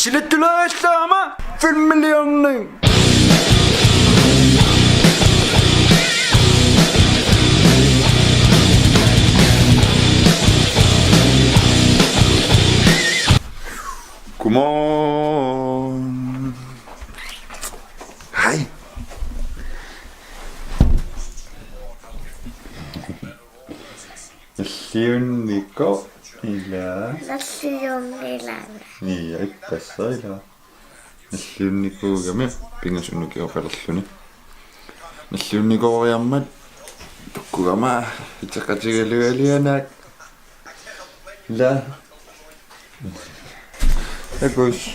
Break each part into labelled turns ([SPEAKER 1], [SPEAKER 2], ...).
[SPEAKER 1] Sillettyllä estämä filmilionni. Come on. Hej. Niko ila. Niin, ei tässä ila. Niko game pingasunnuki operalluni. Niko jammat. Tukkurama itaqatigalualianak. La. Egois.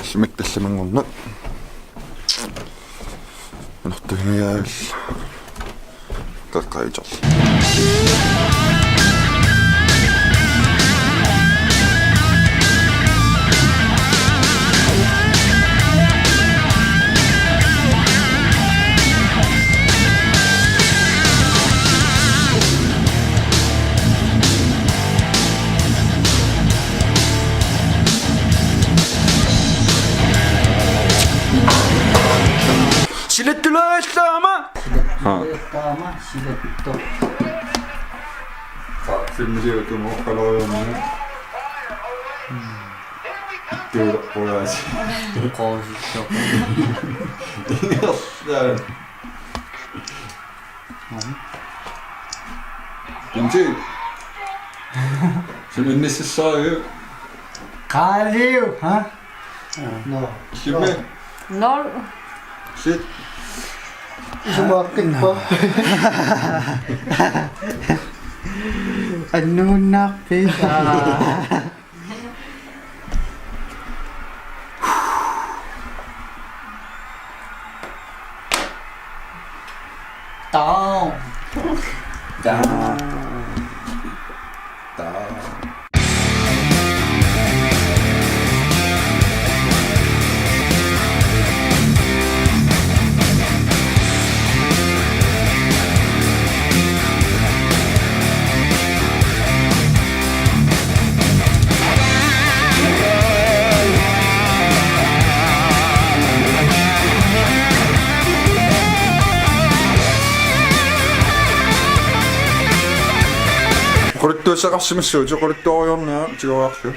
[SPEAKER 1] Simektassamangorna. Anortuhiaal. Qaqqaitar. Sillettyllä estämä.
[SPEAKER 2] Siletto.
[SPEAKER 1] Filmisijoitu mukkaloimaan. Kyllä pojaisi.
[SPEAKER 2] Kousissa.
[SPEAKER 1] Inti. Se mennessä saa jo.
[SPEAKER 2] Kalju, ha? No.
[SPEAKER 1] Simme.
[SPEAKER 3] Nol.
[SPEAKER 1] Sit.
[SPEAKER 2] Sumakit pa. Ano na pisa? Down.
[SPEAKER 1] Down. Down. Qorittuussa qassimassuuti qorittuoriornaa tiguarsu.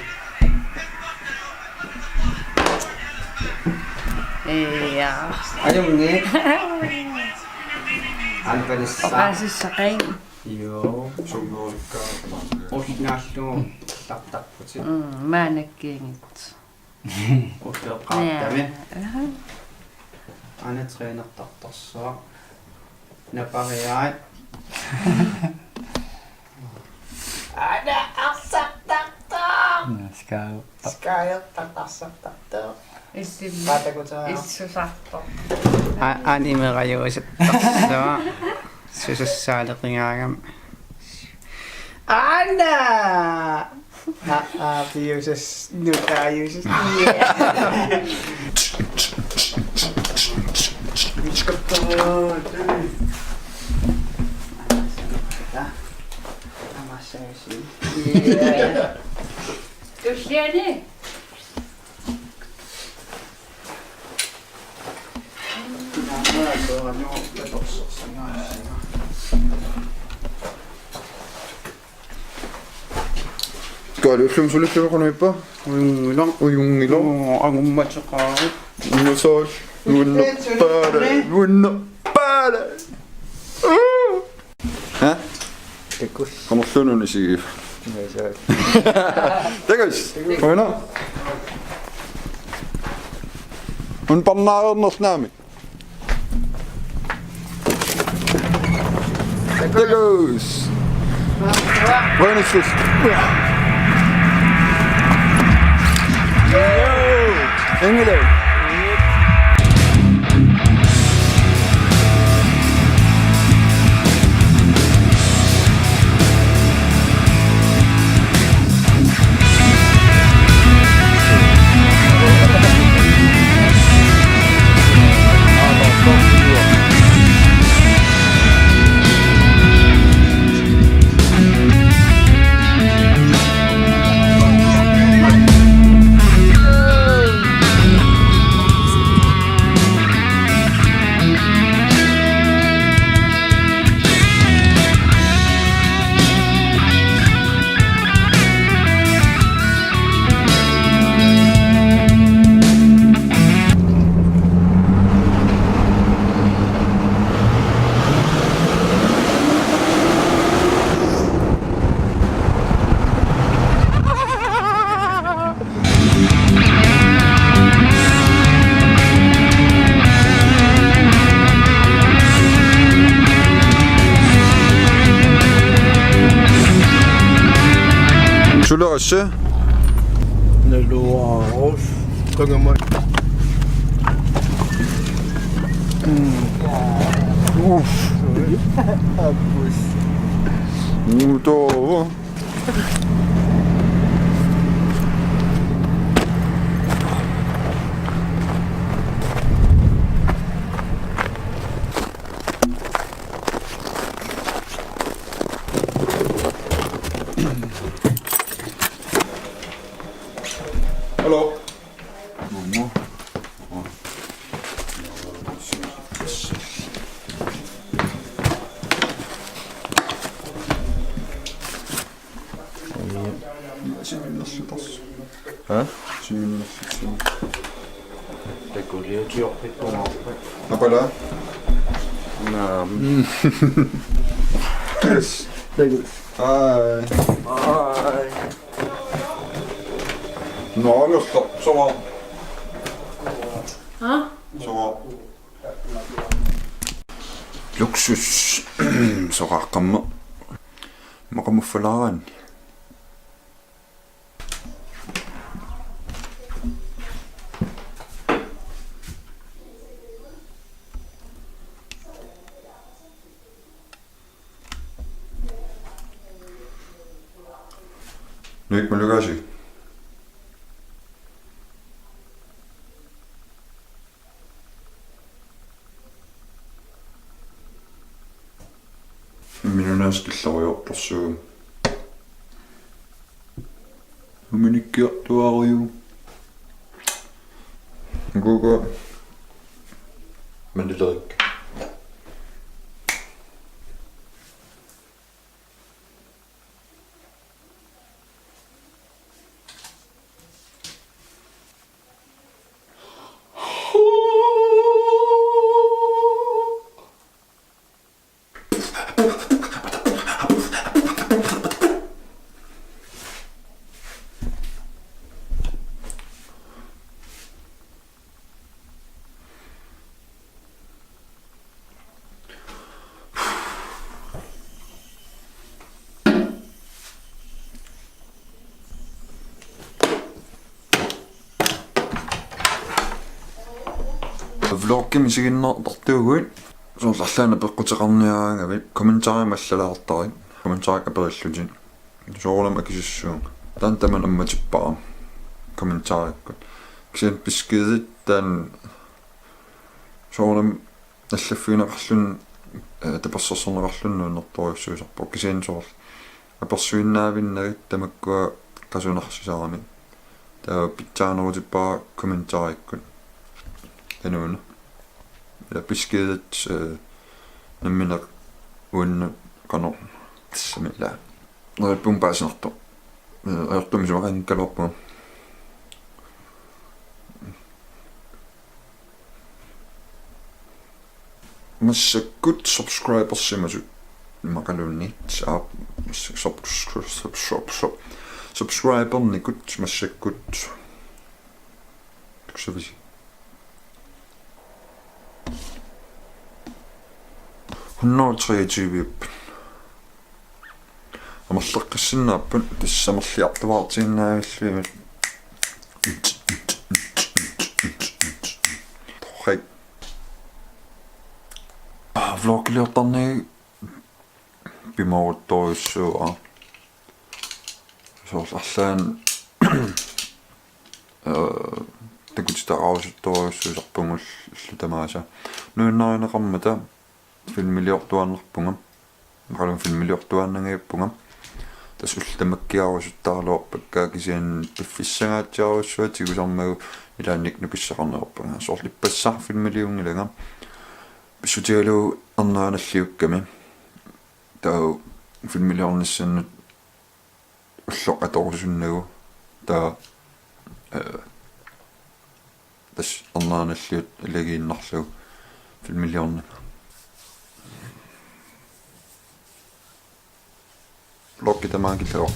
[SPEAKER 3] Ja.
[SPEAKER 2] Ayungi. Alpanissa.
[SPEAKER 3] Oqaasissaqain.
[SPEAKER 2] Joo.
[SPEAKER 1] Summuulikkaa.
[SPEAKER 2] Osnaallu tapputi.
[SPEAKER 3] Maanakkiingit.
[SPEAKER 2] Uqaaqtami. Ana treenertartarsaa. Napariaat. Ana arsaqtartaa. Skaajartartarsaqtartaa.
[SPEAKER 3] Issusartor.
[SPEAKER 2] Animerajuusittarsaa. Susussaaleqingaagam. Anna! Piuses nutaajuuses.
[SPEAKER 3] Tusiani.
[SPEAKER 1] Qaluullum sulittuqunippa. Uyungilo.
[SPEAKER 2] Angummatseqaa.
[SPEAKER 1] Massage. Wunnappara. Ha?
[SPEAKER 2] Tekus.
[SPEAKER 1] Qamerlununi sigif. Tegus. Hoina. Un pannaaernersnaami. Tegus. Hoinassus. Engelo. Sulerasse.
[SPEAKER 2] Naluaros. Tungamot. Abus.
[SPEAKER 1] Muutoo. Hallo. Mamma. Hä?
[SPEAKER 2] Det kunne lige have gjort lidt på mig.
[SPEAKER 1] Apa dah? Yes. Hai.
[SPEAKER 2] Ej.
[SPEAKER 1] Nå, jeg stop. Så meget.
[SPEAKER 3] Hã?
[SPEAKER 1] Så meget. Luksus. Så rakkamma. Makamu falaan. Nyt mä lykäsin. Minun äskillä on jo tossa. Menikki tuo arju. Kuka? Meni leikki. Vloggi misiginnertartuuguit soorlallaana peqqutеқарниаангавит комментарималлалаартари комментарик апериллутин соорулама кисуссуун таантаман амматиппара комментариккут кисиан пискидит таан соорулам аллаффиунеқарлун тапассерсорнеқарлуннуу нерторюссуисарпо кисиан соор аперсуиннаавиннагит тамаккуа қасунарсисаарами таа питсаанерутиппара комментариккут тануна ja piskedet nemminaq uanna qano tissamilla noipum paasnerto ajortumisuaqan kalorpu massakkut subscribersimasu maqalunnit saap subscribernikut massakkut tuksavisi hunnootreetiviip амерлеққиссиннааппут тассамерлиартуаартииннаагиллуимал хай влогилиортарни бимаутторюссуа соорларлаан такутитараусутторюссуусарпунгул иллутамааса нуиннаринеқармата филмилиортуаннерпунгам мақалун филмилиортуаннангииппунгам тасултамаккиарусуттаарлуарпаккаа кисиан пиффиссагаатсиаруссуа тигусармагу илаанник нукиссақарнерпунга соорлиппассар филмилиунгилага писсутигалу арнааналлиукками таа филмилиорниссаннут уллоқаторусуннагу таа тас арнааналлиут илагииннарлугу филмилиорна Bloggi tämä onkin se on.